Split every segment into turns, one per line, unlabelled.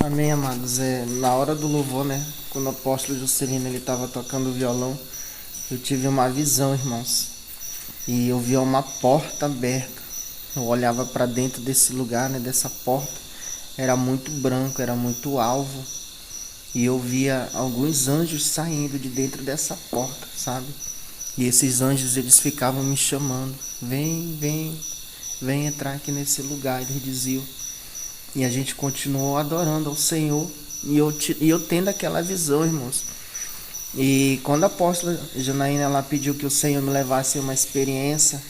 Amém, amados. Na hora do louvor, né? Quando o apóstolo Juscelino ele estava tocando o violão, eu tive uma visão, irmãos. E eu via uma porta aberta. Eu olhava para dentro desse lugar, né? Dessa porta. Era muito branco, era muito alvo. E eu via alguns anjos saindo de dentro dessa porta, sabe? E esses anjos, eles ficavam me chamando. Vem, vem, vem entrar aqui nesse lugar, eles diziam. E a gente continuou adorando ao Senhor. E eu tendo aquela visão, irmãos. E quando a apóstola Janaína ela pediu que o Senhor me levasse a uma experiência,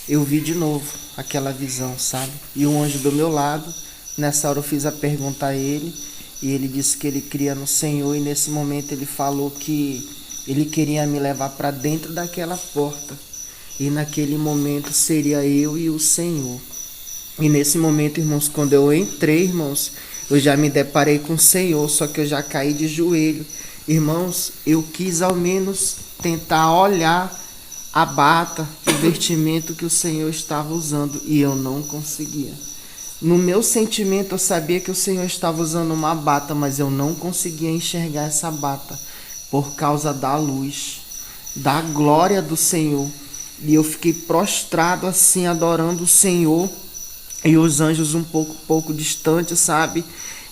eu vi de novo aquela visão, sabe? E um anjo do meu lado, nessa hora eu fiz a pergunta a ele, e ele disse que ele cria no Senhor, e nesse momento ele falou que ele queria me levar para dentro daquela porta. E naquele momento seria eu e o Senhor. E nesse momento, irmãos, quando eu entrei, irmãos, eu já me deparei com o Senhor, só que eu já caí de joelho. Irmãos, eu quis ao menos tentar olhar a bata, o vestimento que o Senhor estava usando, e eu não conseguia. No meu sentimento, eu sabia que o Senhor estava usando uma bata, mas eu não conseguia enxergar essa bata por causa da luz, da glória do Senhor. E eu fiquei prostrado assim, adorando o Senhor, e os anjos um pouco distantes, sabe?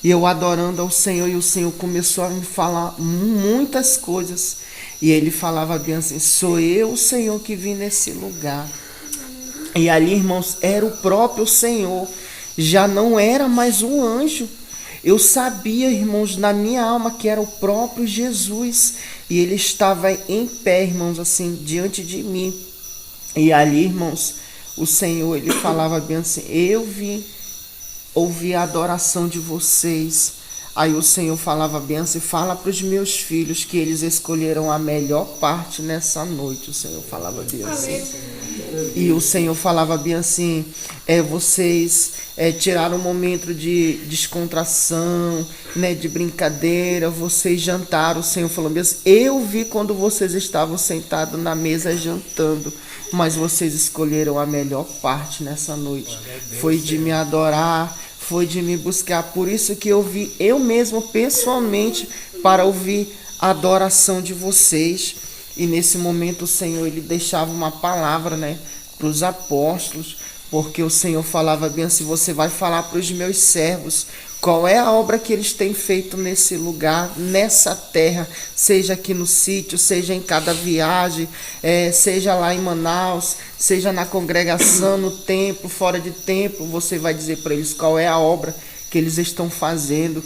E eu adorando ao Senhor, e o Senhor começou a me falar muitas coisas. E ele falava bem assim: sou eu, o Senhor, que vim nesse lugar. E ali, irmãos, era o próprio Senhor. Já não era mais um anjo. Eu sabia, irmãos, na minha alma que era o próprio Jesus. E ele estava em pé, irmãos, assim, diante de mim. E ali, irmãos, o Senhor, ele falava bem assim: eu vim ouvir a adoração de vocês. Aí o Senhor falava bem assim: fala para os meus filhos que eles escolheram a melhor parte nessa noite. O Senhor falava bem assim. E o Senhor falava bem assim: vocês tiraram um momento de descontração, né, de brincadeira, vocês jantaram. O Senhor falou bem assim: eu vi quando vocês estavam sentados na mesa jantando, mas vocês escolheram a melhor parte nessa noite. Foi de me adorar, foi de me buscar. Por isso que eu vi eu mesmo pessoalmente para ouvir a adoração de vocês. E nesse momento o Senhor ele deixava uma palavra, né, para os apóstolos, porque o Senhor falava bem assim: você vai falar para os meus servos qual é a obra que eles têm feito nesse lugar, nessa terra, seja aqui no sítio, seja em cada viagem, seja lá em Manaus, seja na congregação, no templo, fora de templo. Você vai dizer para eles qual é a obra que eles estão fazendo.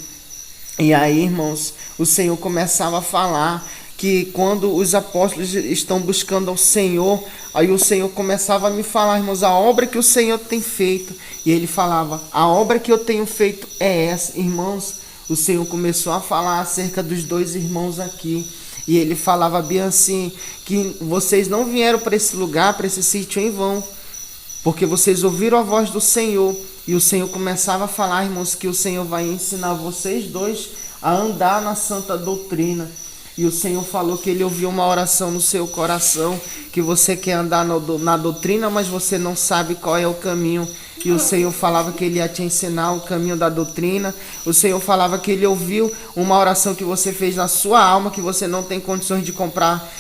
E aí, irmãos, o Senhor começava a falar que quando os apóstolos estão buscando ao Senhor, aí o Senhor começava a me falar, irmãos, a obra que o Senhor tem feito. E ele falava: a obra que eu tenho feito é essa. Irmãos, o Senhor começou a falar acerca dos dois irmãos aqui. E ele falava bem assim, que vocês não vieram para esse lugar, para esse sítio em vão, porque vocês ouviram a voz do Senhor. E o Senhor começava a falar, irmãos, que o Senhor vai ensinar vocês dois a andar na santa doutrina. E o Senhor falou que ele ouviu uma oração no seu coração, que você quer andar na doutrina, mas você não sabe qual é o caminho. E o Senhor falava que ele ia te ensinar o caminho da doutrina. O Senhor falava que ele ouviu uma oração que você fez na sua alma, que você não tem condições de comprar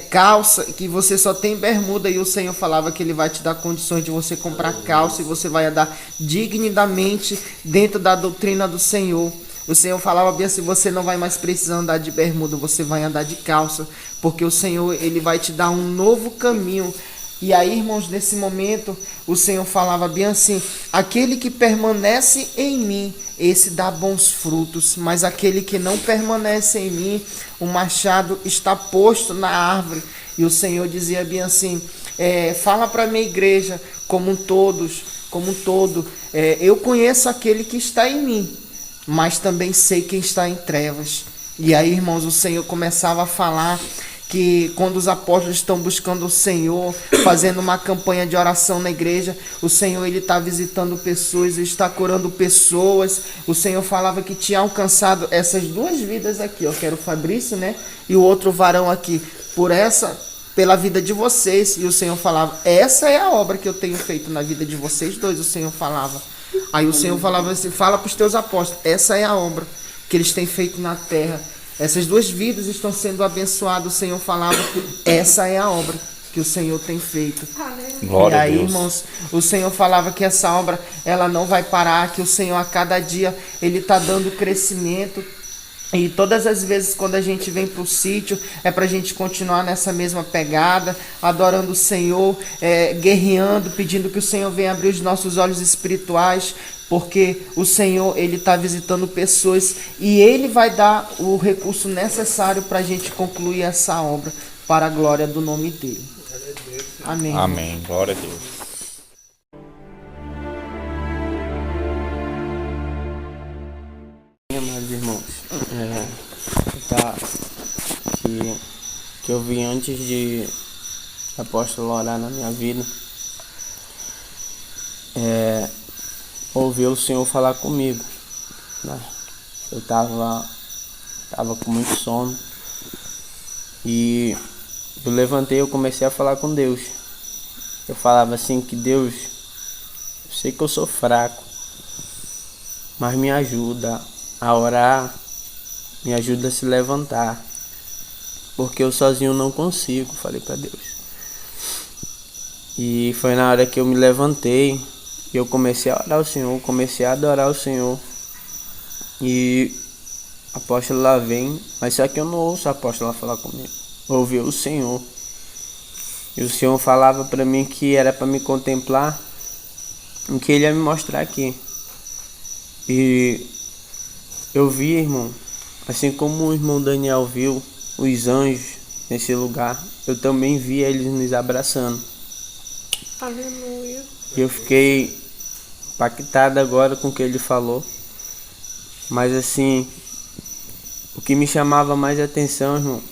calça, que você só tem bermuda. E o Senhor falava que ele vai te dar condições de você comprar calça, e você vai andar dignamente dentro da doutrina do Senhor. O Senhor falava bem assim: você não vai mais precisar andar de bermuda, você vai andar de calça, porque o Senhor ele vai te dar um novo caminho. E aí, irmãos, nesse momento, o Senhor falava bem assim: aquele que permanece em mim, esse dá bons frutos, mas aquele que não permanece em mim, o machado está posto na árvore. E o Senhor dizia bem assim: fala para a minha igreja como um todo, eu conheço aquele que está em mim, mas também sei quem está em trevas. E aí, irmãos, o Senhor começava a falar que quando os apóstolos estão buscando o Senhor, fazendo uma campanha de oração na igreja, o Senhor ele está visitando pessoas, ele está curando pessoas. O Senhor falava que tinha alcançado essas duas vidas aqui, ó, que era o Fabrício, né, e o outro varão aqui, pela vida de vocês. E o Senhor falava: essa é a obra que eu tenho feito na vida de vocês dois. O Senhor falava. Aí o Senhor falava assim: fala para os teus apóstolos, essa é a obra que eles têm feito na terra. Essas 2 vidas estão sendo abençoadas. O Senhor falava, essa é a obra que o Senhor tem feito.
Glória
e aí,
a Deus.
irmãos, o Senhor falava que essa obra, ela não vai parar, que o Senhor a cada dia, Ele está dando crescimento. E todas as vezes quando a gente vem para o sítio, é para a gente continuar nessa mesma pegada, adorando o Senhor, guerreando, pedindo que o Senhor venha abrir os nossos olhos espirituais, porque o Senhor, Ele está visitando pessoas e Ele vai dar o recurso necessário para a gente concluir essa obra, para a glória do nome dEle. Amém.
Amém. Glória a Deus.
Amados irmãos, que eu vi antes de apóstolo orar na minha vida, ouvir o Senhor falar comigo, né? Eu tava com muito sono e eu levantei, eu comecei a falar com Deus. Eu falava assim que Deus, eu sei que eu sou fraco, mas me ajuda a orar, me ajuda a se levantar, porque eu sozinho não consigo, falei para Deus. E foi na hora que eu me levantei e eu comecei a orar ao Senhor, comecei a adorar o Senhor. E a apóstola lá vem, mas só que eu não ouço a apóstola falar comigo, eu ouvi o Senhor. E o Senhor falava para mim que era para me contemplar o que Ele ia me mostrar aqui. E eu vi, irmão, assim como o irmão Daniel viu os anjos nesse lugar, eu também vi eles nos abraçando.
Aleluia.
E eu fiquei impactado agora com o que ele falou. Mas assim, o que me chamava mais atenção, irmão,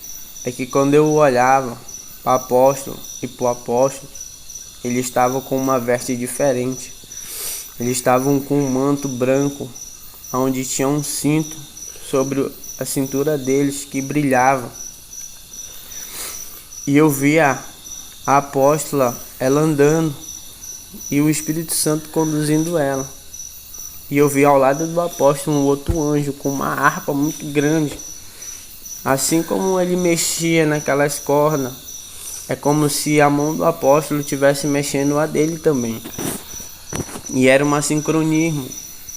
é que quando eu olhava para o apóstolo e para o apóstolo, eles estavam com uma veste diferente. Eles estavam com um manto branco, onde tinha um cinto sobre a cintura deles que brilhava. E eu via a apóstola, ela andando, e o Espírito Santo conduzindo ela. E eu vi ao lado do apóstolo um outro anjo com uma harpa muito grande. Assim como ele mexia naquelas cordas, é como se a mão do apóstolo estivesse mexendo a dele também. E era uma sincronia, irmão.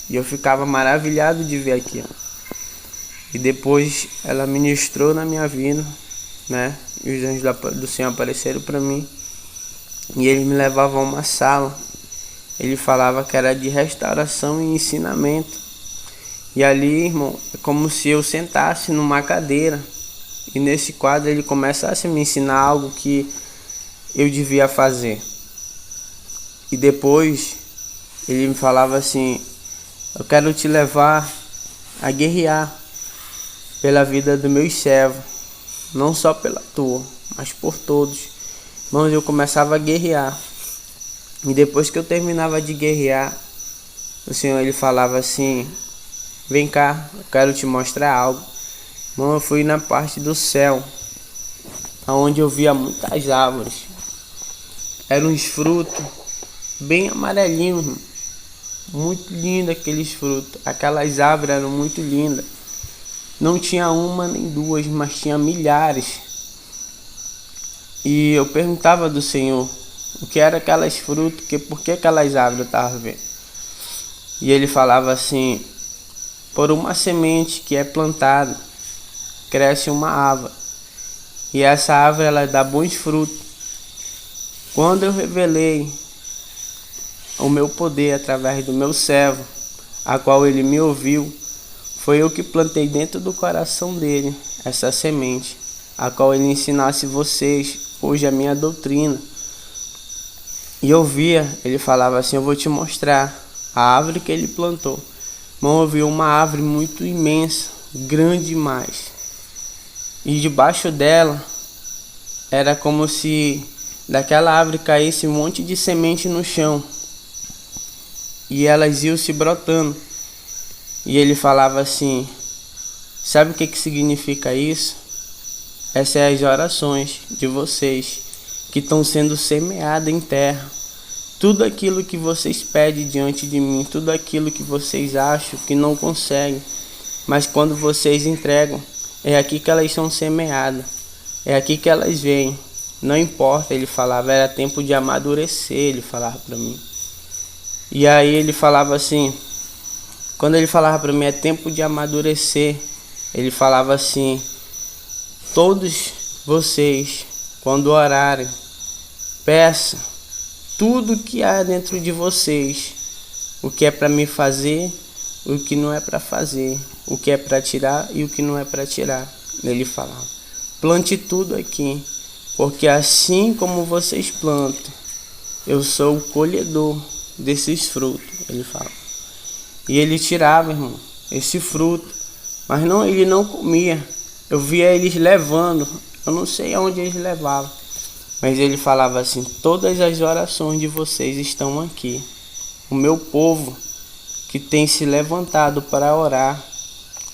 E eu ficava maravilhado de ver aquilo. E depois ela ministrou na minha vida, né? E os anjos do Senhor apareceram para mim. E eles me levavam a uma sala. Ele falava que era de restauração e ensinamento. E ali, irmão, é como se eu sentasse numa cadeira. E nesse quadro ele começasse a me ensinar algo que eu devia fazer. E depois ele me falava assim: eu quero te levar a guerrear pela vida dos meus servos, não só pela tua, mas por todos. Irmãos, eu começava a guerrear. E depois que eu terminava de guerrear, o Senhor ele falava assim: vem cá, eu quero te mostrar algo. Irmão, eu fui na parte do céu, onde eu via muitas árvores. Eram uns frutos bem amarelinhos, irmão. Muito lindo aqueles frutos. Aquelas árvores eram muito lindas. Não tinha uma nem duas, mas tinha milhares. E eu perguntava do Senhor o que eram aquelas frutas, por que aquelas árvores eu estava vendo. E ele falava assim: por uma semente que é plantada, cresce uma árvore. E essa árvore ela dá bons frutos. Quando eu revelei o meu poder através do meu servo, a qual ele me ouviu, foi eu que plantei dentro do coração dele essa semente, a qual ele ensinasse vocês hoje a minha doutrina. E eu via, ele falava assim: eu vou te mostrar a árvore que ele plantou. Irmão, eu vi uma árvore muito imensa, grande demais. E debaixo dela era como se daquela árvore caísse um monte de semente no chão. E elas iam se brotando. E ele falava assim: sabe o que significa isso? Essas são as orações de vocês que estão sendo semeadas em terra. Tudo aquilo que vocês pedem diante de mim, tudo aquilo que vocês acham que não conseguem, mas quando vocês entregam, é aqui que elas são semeadas, é aqui que elas vêm. Não importa, ele falava, era tempo de amadurecer, ele falava para mim. E aí ele falava assim, quando ele falava para mim, é tempo de amadurecer, ele falava assim, todos vocês, quando orarem, peça tudo que há dentro de vocês, o que é para me fazer, o que não é para fazer, o que é para tirar e o que não é para tirar. Ele falava, plante tudo aqui, porque assim como vocês plantam, eu sou o colhedor desses frutos, ele fala. E ele tirava, irmão, esse fruto, mas não, ele não comia. Eu via eles levando, eu não sei aonde eles levavam, mas ele falava assim, todas as orações de vocês estão aqui. O meu povo que tem se levantado para orar,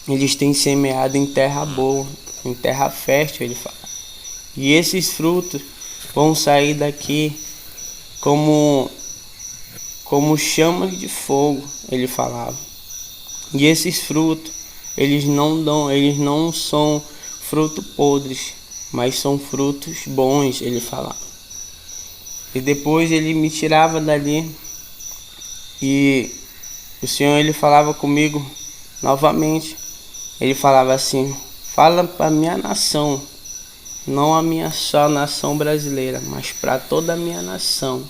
eles têm semeado em terra boa, em terra fértil, ele fala. E esses frutos vão sair daqui como chamas de fogo, ele falava. E esses frutos, eles não são frutos podres, mas são frutos bons, ele falava. E depois ele me tirava dali e o Senhor, ele falava comigo novamente. Ele falava assim, fala para a minha nação, não a minha só nação brasileira, mas para toda a minha nação,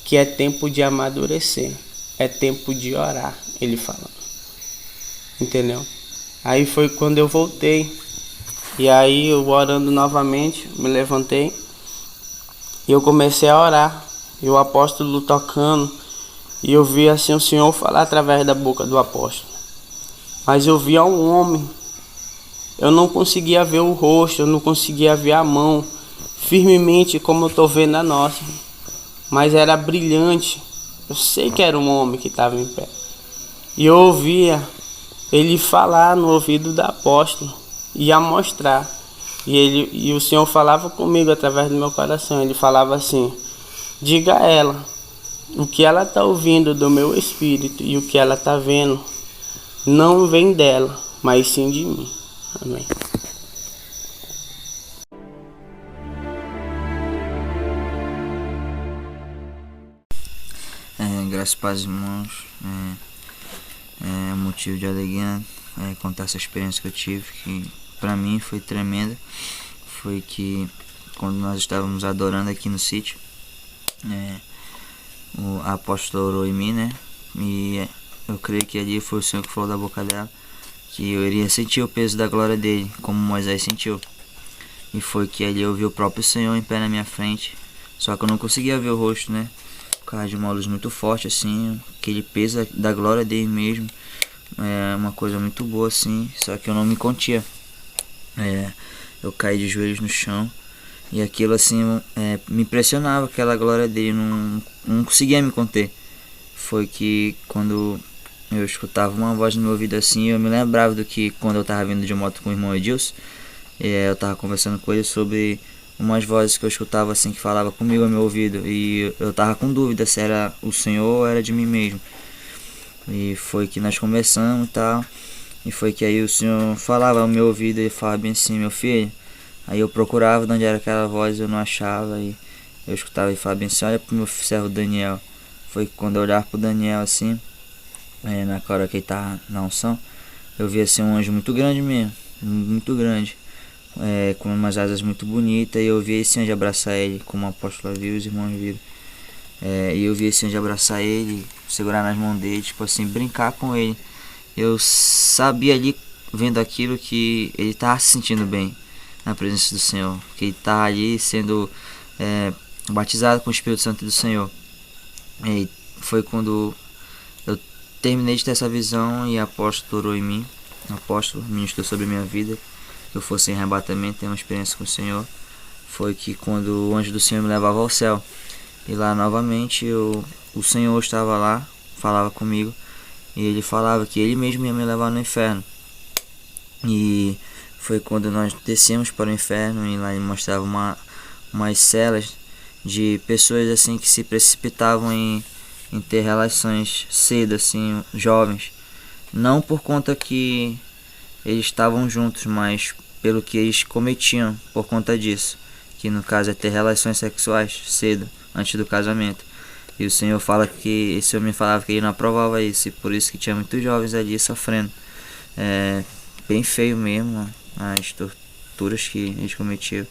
que é tempo de amadurecer, é tempo de orar, ele falava. Entendeu? Aí foi quando eu voltei. E aí eu orando novamente, me levantei e eu comecei a orar. E o apóstolo tocando, e eu vi assim o Senhor falar através da boca do apóstolo. Mas eu via um homem, eu não conseguia ver o rosto, eu não conseguia ver a mão firmemente como eu estou vendo a nossa, mas era brilhante. Eu sei que era um homem que estava em pé. E eu ouvia ele falar no ouvido do apóstolo, ia mostrar. E o Senhor falava comigo através do meu coração. Ele falava assim, diga a ela o que ela está ouvindo do meu espírito e o que ela está vendo não vem dela, mas sim de mim. Amém.
Graças a Deus, irmãos. É motivo de alegria contar essa experiência que eu tive, que pra mim foi tremenda. Foi que quando nós estávamos adorando aqui no sítio, o apóstolo orou em mim, né? E eu creio que ali foi o Senhor que falou da boca dela que eu iria sentir o peso da glória dele, como Moisés sentiu. E foi que ali eu vi o próprio Senhor em pé na minha frente, só que eu não conseguia ver o rosto, né? Por causa de uma luz muito forte, assim, aquele peso da glória dele mesmo. É uma coisa muito boa, assim, só que eu não me contia. Eu caí de joelhos no chão e aquilo, assim, me impressionava, aquela glória dele, não conseguia me conter. Foi que quando eu escutava uma voz no meu ouvido assim, eu me lembrava do que quando eu tava vindo de moto com o irmão Edilson, eu tava conversando com ele sobre umas vozes que eu escutava assim, que falava comigo ao meu ouvido, e eu tava com dúvida se era o Senhor ou era de mim mesmo. E foi que nós conversamos e tal, e foi que aí o Senhor falava ao meu ouvido e falava bem assim, meu filho. Aí eu procurava de onde era aquela voz, eu não achava, e eu escutava e falava bem assim, olha pro meu servo Daniel. Foi quando eu olhava pro Daniel assim, na hora que ele tava na unção, eu vi assim um anjo muito grande mesmo, muito grande, com umas asas muito bonitas, e eu vi esse anjo abraçar ele, como o apóstolo viu, os irmãos viram. E eu vi esse anjo abraçar ele, segurar nas mãos dele, tipo assim, brincar com ele. Eu sabia ali, vendo aquilo, que ele tava se sentindo bem na presença do Senhor, que ele tava ali sendo batizado com o Espírito Santo do Senhor. E foi quando eu terminei de ter essa visão e o apóstolo orou em mim. O apóstolo ministrou sobre a minha vida, que eu fosse em arrebatamento, ter uma experiência com o Senhor. Foi que quando o anjo do Senhor me levava ao céu, e lá novamente o Senhor estava lá, falava comigo, e ele falava que ele mesmo ia me levar no inferno. E foi quando nós descemos para o inferno, e lá ele mostrava umas celas de pessoas assim que se precipitavam em ter relações cedo, assim, jovens. não por conta que eles estavam juntos, mas pelo que eles cometiam por conta disso, que no caso é ter relações sexuais cedo, antes do casamento. E o Senhor fala que, esse homem falava que ele não aprovava isso, e por isso que tinha muitos jovens ali sofrendo. Bem feio mesmo as torturas que eles cometiam.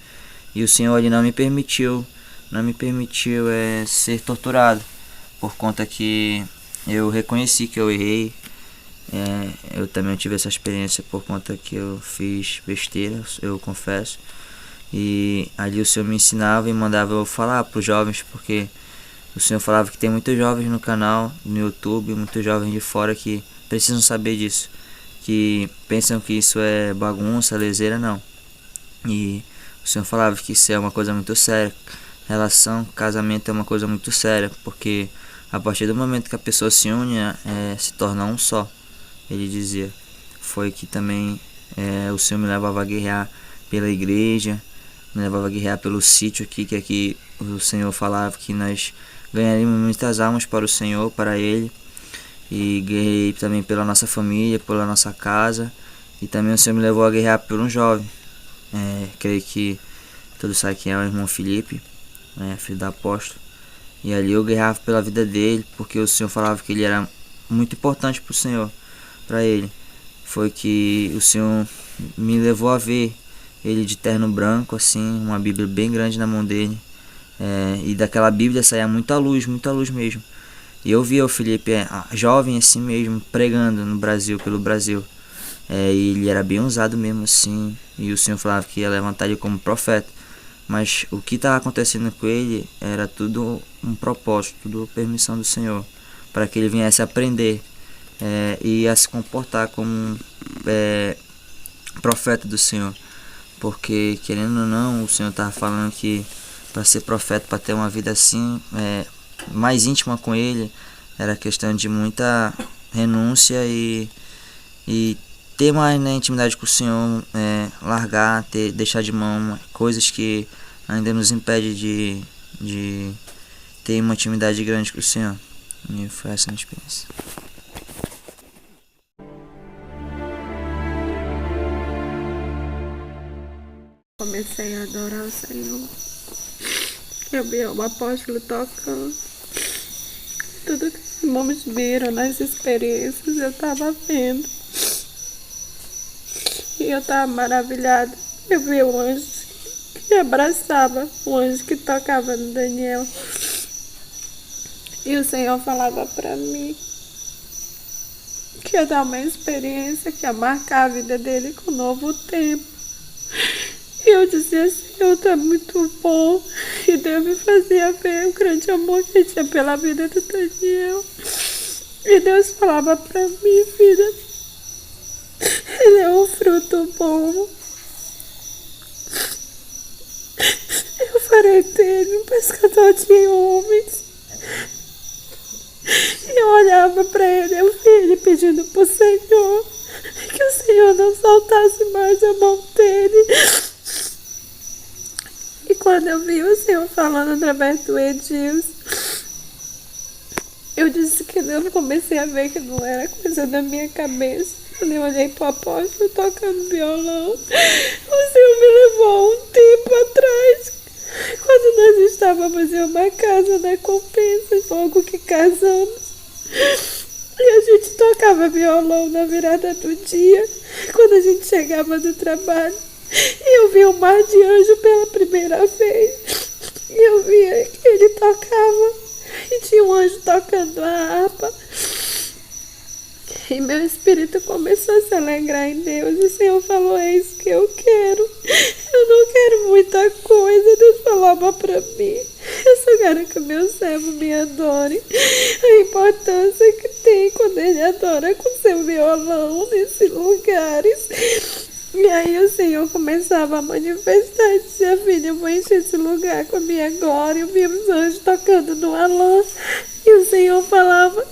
E o Senhor ele não me permitiu ser torturado, por conta que eu reconheci que eu errei. Eu também tive essa experiência por conta que eu fiz besteira, eu confesso. E ali o Senhor me ensinava e mandava eu falar para os jovens, porque o Senhor falava que tem muitos jovens no canal, no YouTube, muitos jovens de fora que precisam saber disso, que pensam que isso é bagunça, leseira, não. E o Senhor falava que isso é uma coisa muito séria. Relação, casamento é uma coisa muito séria, porque a partir do momento que a pessoa se une, se torna um só. Ele dizia. Foi que também o Senhor me levava a guerrear pela igreja, me levava a guerrear pelo sítio aqui, que aqui o Senhor falava que nós ganharíamos muitas almas para o Senhor, para Ele. E guerrei também pela nossa família, pela nossa casa. E também o Senhor me levou a guerrear por um jovem. Creio que todos sabem quem é o irmão Felipe, filho do apóstolo. E ali eu guerreava pela vida dele, porque o Senhor falava que ele era muito importante para o Senhor, para ele. Foi que o Senhor me levou a ver ele de terno branco, assim, uma Bíblia bem grande na mão dele. E daquela Bíblia saía muita luz mesmo. E eu via o Felipe, jovem assim mesmo, pregando no Brasil, pelo Brasil. E ele era bem usado mesmo assim. E o Senhor falava que ia levantar ele como profeta. Mas o que estava acontecendo com ele era tudo um propósito, tudo permissão do Senhor, para que ele viesse a aprender e a se comportar como um profeta do Senhor. Porque, querendo ou não, o Senhor estava falando que para ser profeta, para ter uma vida assim, mais íntima com Ele, era questão de muita renúncia e ter mais intimidade com o Senhor, largar, deixar de mão coisas que ainda nos impedem de ter uma intimidade grande com o Senhor. E foi essa a minha experiência.
Comecei a adorar o Senhor. Eu vi o apóstolo tocando. Tudo que os irmãos viram nas experiências, eu estava vendo. E eu estava maravilhada. Eu vi o anjo que abraçava, o anjo que tocava no Daniel. E o Senhor falava para mim que ia dar uma experiência que ia marcar a vida dele com um novo tempo. E eu dizia, Senhor, tá muito bom. E Deus me fazia ver o grande amor que tinha pela vida do Daniel. E Deus falava pra mim, filha, ele é um fruto bom. Eu farei dele um pescador de homens. E eu olhava pra ele, eu vi ele pedindo pro Senhor que o Senhor não soltasse mais a mão dele. E quando eu vi o Senhor falando através do Edilson, eu disse que eu comecei a ver que não era coisa da minha cabeça. Quando eu olhei pro apóstolo tocando violão, o Senhor me levou um tempo atrás, quando nós estávamos em uma casa na Compensa, logo que casamos. E a gente tocava violão na virada do dia, quando a gente chegava do trabalho. E eu vi o mar de anjo pela primeira vez. E eu via que ele tocava. E tinha um anjo tocando a harpa. E meu espírito começou a se alegrar em Deus. E o Senhor falou, é isso que eu quero. Eu não quero muita coisa. Deus falava pra mim, eu só quero que o meu servo me adore. A importância que tem quando ele adora com seu violão nesses lugares. E aí o Senhor começava a manifestar e dizia, filha, eu vou encher esse lugar com a minha glória. Eu via os anjos tocando no alã. E o Senhor falava,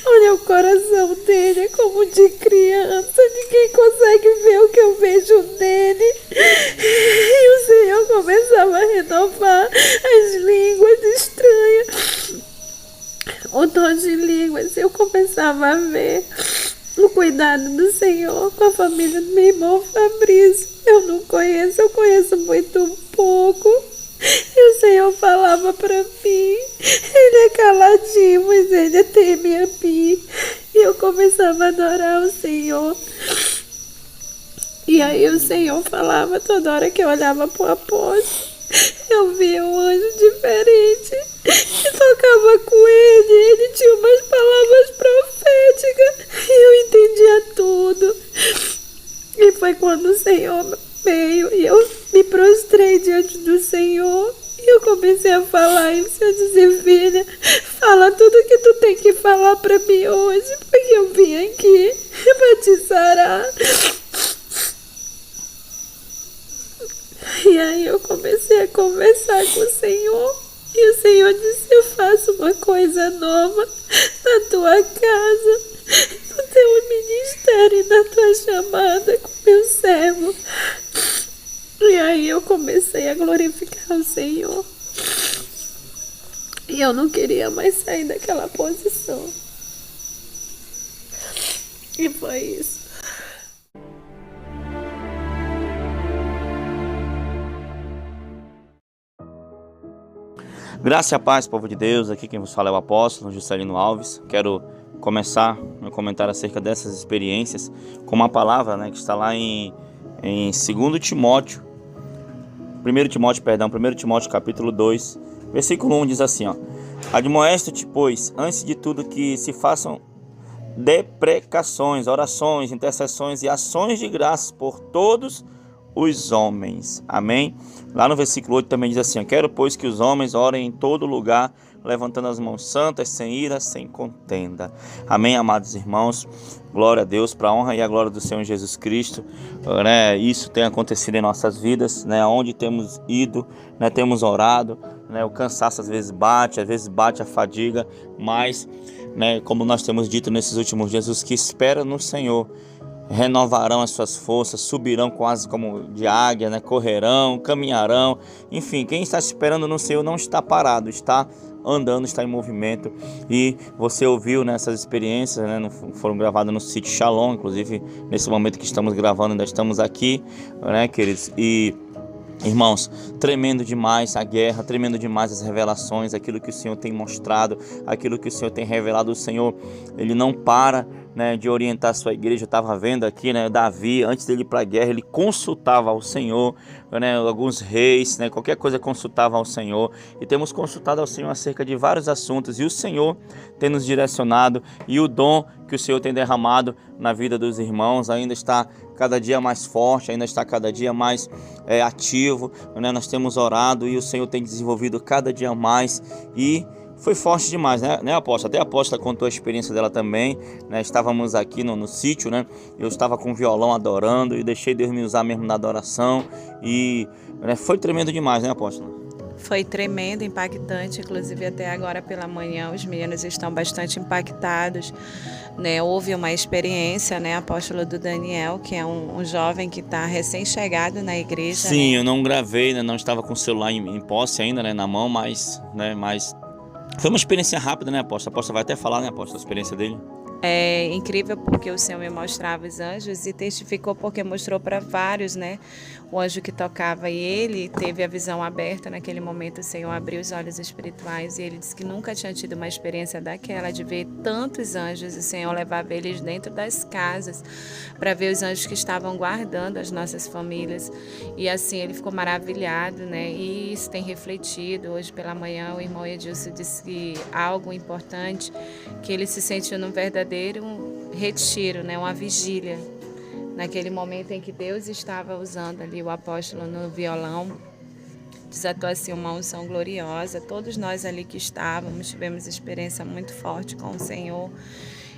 olha o coração dele, é como de criança. Ninguém consegue ver o que eu vejo nele. E o Senhor começava a renovar as línguas estranhas. O dom de línguas, eu começava a ver o cuidado cuidado do Senhor com a família do meu irmão Fabrício. Eu não conheço, eu conheço muito pouco. E o Senhor falava pra mim, ele é caladinho, mas ele teme a mim. E eu começava a adorar o Senhor. E aí o Senhor falava toda hora que eu olhava pro apóstolo. Eu via um anjo diferente que tocava com ele. Ele tinha umas palavras proféticas e eu entendia tudo. E foi quando o Senhor veio e eu me prostrei diante do Senhor. E eu comecei a falar e o Senhor disse: filha, fala tudo que tu tem que falar pra mim hoje, porque eu vim aqui pra te sarar. E aí eu comecei a conversar com o Senhor. E o Senhor disse: eu faço uma coisa nova na tua casa, no teu ministério e na tua chamada com meu servo. E aí eu comecei a glorificar o Senhor. E eu não queria mais sair daquela posição. E foi isso.
Graça e a paz, povo de Deus. Aqui quem vos fala é o apóstolo Juscelino Alves. Quero começar meu comentário acerca dessas experiências com uma palavra, que está lá em 2 Timóteo, 1 Timóteo capítulo 2, versículo 1 diz assim, admoesto-te, pois, antes de tudo que se façam deprecações, orações, intercessões e ações de graças por todos os homens. Amém? Lá no versículo 8 também diz assim, quero, pois, que os homens orem em todo lugar, levantando as mãos santas, sem ira, sem contenda. Amém, amados irmãos? Glória a Deus, para a honra e a glória do Senhor Jesus Cristo. Isso tem acontecido em nossas vidas, onde temos ido, temos orado, o cansaço às vezes bate a fadiga, mas, como nós temos dito nesses últimos dias, os que esperam no Senhor renovarão as suas forças, subirão quase como de águia, correrão, caminharão. Enfim, quem está esperando no Senhor não está parado, está andando, está em movimento. E você ouviu nessas experiências, foram gravadas no sítio Shalom, inclusive nesse momento que estamos gravando, ainda estamos aqui, queridos, e irmãos, tremendo demais a guerra, tremendo demais as revelações, aquilo que o Senhor tem mostrado, aquilo que o Senhor tem revelado. O Senhor, Ele não para de orientar a sua igreja. Eu estava vendo aqui, Davi, antes dele ir para a guerra, ele consultava ao Senhor, alguns reis, qualquer coisa consultava ao Senhor, e temos consultado ao Senhor acerca de vários assuntos, e o Senhor tem nos direcionado, e o dom que o Senhor tem derramado na vida dos irmãos ainda está cada dia mais forte, ainda está cada dia mais ativo, nós temos orado e o Senhor tem desenvolvido cada dia mais, e foi forte demais, né, apóstolo? Até a apóstola contou a experiência dela também, Estávamos aqui no sítio, Eu estava com o violão adorando e deixei Deus me usar mesmo na adoração, e foi tremendo demais, né, apóstolo?
Foi tremendo, impactante, inclusive até agora pela manhã os meninos estão bastante impactados, Houve uma experiência, apóstolo, do Daniel, que é um jovem que está recém-chegado na igreja.
Sim, eu não gravei, não estava com o celular em posse ainda, na mão, mas foi uma experiência rápida, apóstolo? A apóstolo vai até falar, apóstolo, a experiência dele.
É incrível porque o Senhor me mostrava os anjos e testificou porque mostrou para vários, o anjo que tocava, e ele teve a visão aberta naquele momento. O Senhor abriu os olhos espirituais e ele disse que nunca tinha tido uma experiência daquela, de ver tantos anjos. O Senhor levava eles dentro das casas para ver os anjos que estavam guardando as nossas famílias, e assim ele ficou maravilhado, e isso tem refletido. Hoje pela manhã o irmão Edilson disse que algo importante, que ele se sentiu num verdadeiro retiro, uma vigília, naquele momento em que Deus estava usando ali o apóstolo no violão. Desatou assim uma unção gloriosa. Todos nós ali que estávamos tivemos experiência muito forte com o Senhor.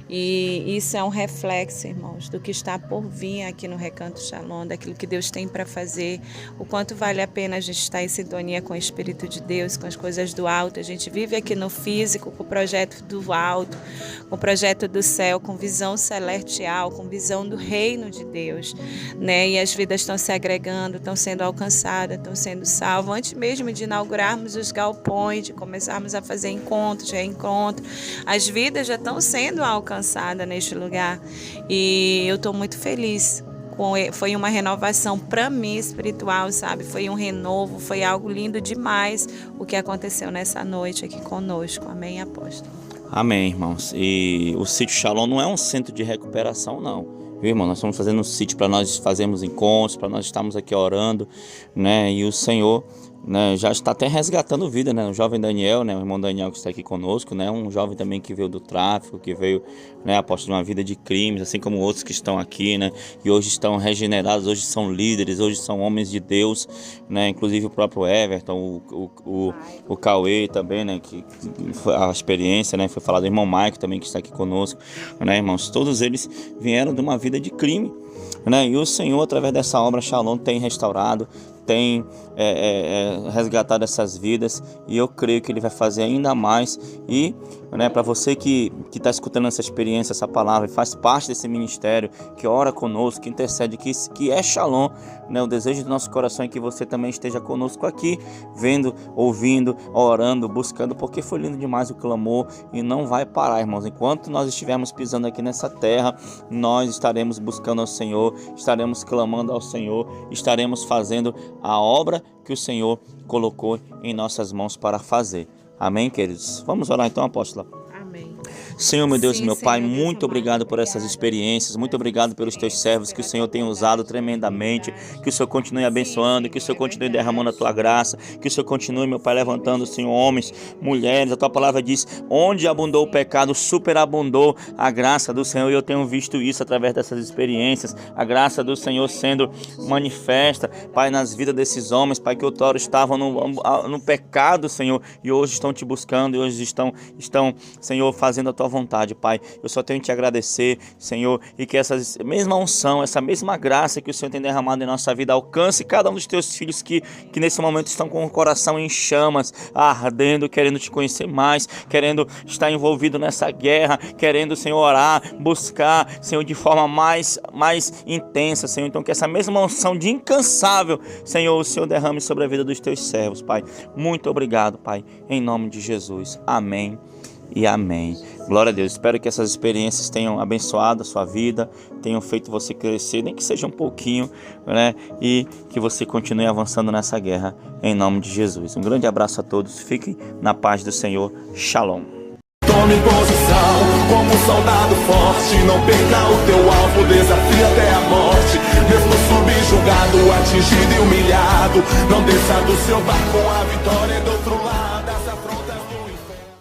E isso é um reflexo, irmãos, do que está por vir aqui no Recanto Shalom, daquilo que Deus tem para fazer, o quanto vale a pena a gente estar em sintonia com o Espírito de Deus, com as coisas do alto. A gente vive aqui no físico com o projeto do alto, com o projeto do céu, com visão celestial, com visão do reino de Deus, E as vidas estão se agregando, estão sendo alcançadas, estão sendo salvas. Antes mesmo de inaugurarmos os galpões, de começarmos a fazer encontros, reencontros, as vidas já estão sendo alcançadas. cansada neste lugar e eu estou muito feliz. Foi uma renovação para mim espiritual, sabe? Foi um renovo, foi algo lindo demais o que aconteceu nessa noite aqui conosco. Amém, apóstolo?
Amém, irmãos. E o Sítio Shalom não é um centro de recuperação, não. Viu, irmão? Nós estamos fazendo um sítio para nós fazermos encontros, para nós estarmos aqui orando, né? E o Senhor, né, já está até resgatando vida, né? O jovem Daniel, né, o irmão Daniel que está aqui conosco, né, um jovem também que veio do tráfico, que veio, né, após uma vida de crimes, assim como outros que estão aqui, né, e hoje estão regenerados, hoje são líderes, hoje são homens de Deus, né, inclusive o próprio Everton, o Cauê também, né, que a experiência, né, foi falado do irmão Maico também que está aqui conosco, né, irmãos, todos eles vieram de uma vida de crime, né, e o Senhor, através dessa obra Shalom, tem restaurado, tem resgatado essas vidas, e eu creio que Ele vai fazer ainda mais. E, né, para você que está escutando essa experiência, essa palavra, e faz parte desse ministério, que ora conosco, que intercede, que é Shalom, né, o desejo do nosso coração é que você também esteja conosco aqui, vendo, ouvindo, orando, buscando, porque foi lindo demais o clamor, e não vai parar, irmãos. Enquanto nós estivermos pisando aqui nessa terra, nós estaremos buscando ao Senhor, estaremos clamando ao Senhor, estaremos fazendo a obra que o Senhor colocou em nossas mãos para fazer. Amém, queridos? Vamos orar então, apóstola.
Amém.
Senhor, meu Deus,
Sim,
meu Pai,
Senhor, Deus
muito
amado,
obrigado por essas experiências, muito obrigado pelos teus servos que o Senhor tem usado tremendamente, que o Senhor continue abençoando, que o Senhor continue derramando a tua graça, que o Senhor continue, meu Pai, levantando, Senhor, homens, mulheres. A tua palavra diz: onde abundou o pecado, superabundou a graça do Senhor, e eu tenho visto isso através dessas experiências, a graça do Senhor sendo manifesta, Pai, nas vidas desses homens, Pai, que outrora estavam no pecado, Senhor, e hoje estão te buscando, e hoje estão, Senhor, fazendo a tua vontade, Pai. Eu só tenho que te agradecer, Senhor, e que essa mesma unção, essa mesma graça que o Senhor tem derramado em nossa vida alcance cada um dos teus filhos que nesse momento estão com o coração em chamas, ardendo, querendo te conhecer mais, querendo estar envolvido nessa guerra, querendo, Senhor, orar, buscar, Senhor, de forma mais intensa, Senhor. Então que essa mesma unção de incansável, Senhor, o Senhor derrame sobre a vida dos teus servos, Pai. Muito obrigado, Pai, em nome de Jesus. Amém e amém. Glória a Deus. Espero que essas experiências tenham abençoado a sua vida, tenham feito você crescer, nem que seja um pouquinho, né? E que você continue avançando nessa guerra, em nome de Jesus. Um grande abraço a todos. Fiquem na paz do Senhor. Shalom.
Tome posição como um soldado forte. Não perca o teu alvo, desafia até a morte. Mesmo subjugado, atingido e humilhado, não desça do seu barco, a vitória é do outro lado.